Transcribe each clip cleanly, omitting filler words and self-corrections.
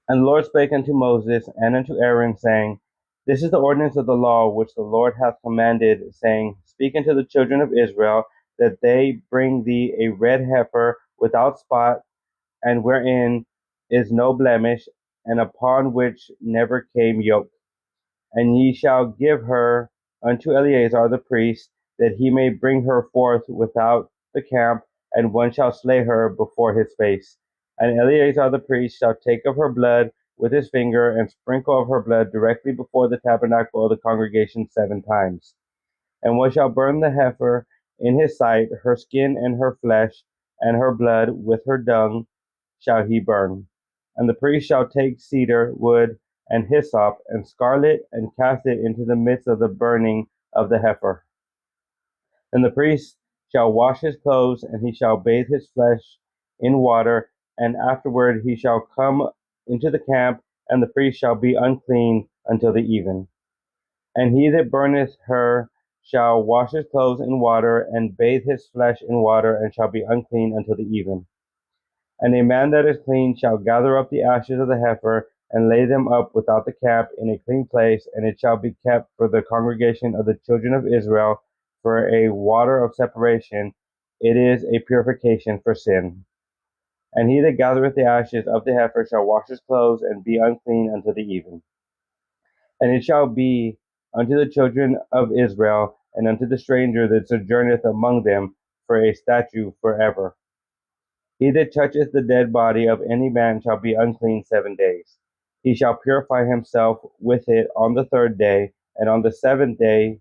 And the Lord spake unto Moses and unto Aaron, saying, This is the ordinance of the law which the Lord hath commanded, saying, Speak unto the children of Israel, that they bring thee a red heifer without spot, and wherein is no blemish, and upon which never came yoke. And ye shall give her unto Eleazar the priest, that he may bring her forth without the camp, and one shall slay her before his face. And Eleazar the priest shall take of her blood with his finger, and sprinkle of her blood directly before the tabernacle of the congregation 7 times. And one shall burn the heifer in his sight; her skin and her flesh, and her blood with her dung shall he burn. And the priest shall take cedar wood and hyssop and scarlet, and cast it into the midst of the burning of the heifer. And the priest shall wash his clothes, and he shall bathe his flesh in water, and afterward he shall come into the camp, and the priest shall be unclean until the even. And he that burneth her shall wash his clothes in water, and bathe his flesh in water, and shall be unclean until the even. And a man that is clean shall gather up the ashes of the heifer, and lay them up without the camp in a clean place, and it shall be kept for the congregation of the children of Israel for a water of separation. It is a purification for sin. And he that gathereth the ashes of the heifer shall wash his clothes, and be unclean until the even. And it shall be unto the children of Israel, and unto the stranger that sojourneth among them, for a statute forever. He that toucheth the dead body of any man shall be unclean 7 days. He shall purify himself with it on the third day, and on the seventh day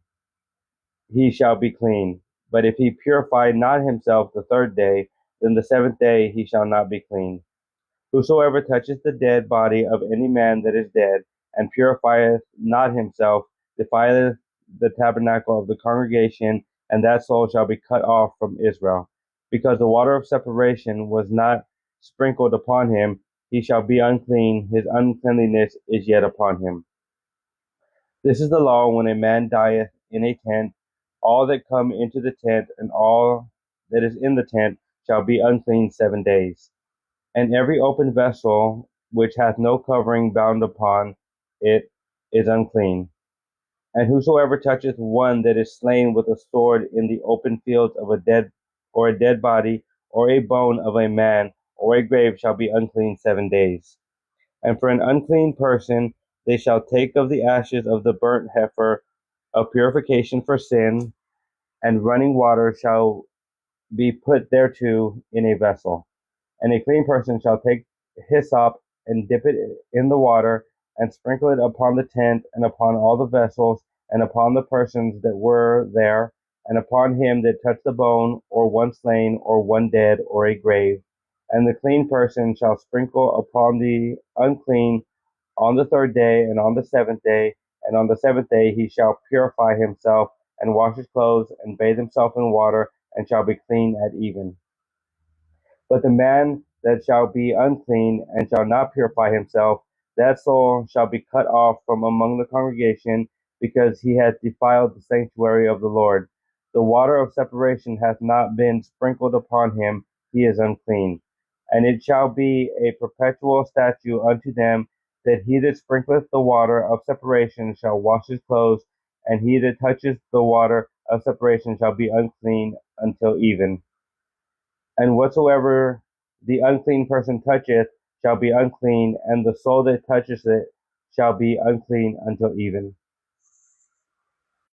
he shall be clean. But if he purify not himself the third day, then the seventh day he shall not be clean. Whosoever toucheth the dead body of any man that is dead, and purifieth not himself, defileth the tabernacle of the congregation, and that soul shall be cut off from Israel. Because the water of separation was not sprinkled upon him, he shall be unclean; his uncleanness is yet upon him. This is the law when a man dieth in a tent. All that come into the tent, and all that is in the tent, shall be unclean 7 days. And every open vessel which hath no covering bound upon it is unclean. And whosoever toucheth one that is slain with a sword in the open fields of a dead body, or a bone of a man, or a grave, shall be unclean 7 days. And for an unclean person they shall take of the ashes of the burnt heifer of purification for sin, and running water shall be put thereto in a vessel. And a clean person shall take hyssop, and dip it in the water, and sprinkle it upon the tent, and upon all the vessels, and upon the persons that were there, and upon him that touched the bone, or one slain, or one dead, or a grave. And the clean person shall sprinkle upon the unclean on the third day, and on the seventh day, and on the seventh day he shall purify himself, and wash his clothes, and bathe himself in water, and shall be clean at even. But the man that shall be unclean, and shall not purify himself, that soul shall be cut off from among the congregation, because he hath defiled the sanctuary of the Lord. The water of separation hath not been sprinkled upon him; he is unclean. And it shall be a perpetual statute unto them, that he that sprinkleth the water of separation shall wash his clothes, and he that toucheth the water of separation shall be unclean until even. And whatsoever the unclean person toucheth shall be unclean, and the soul that toucheth it shall be unclean until even.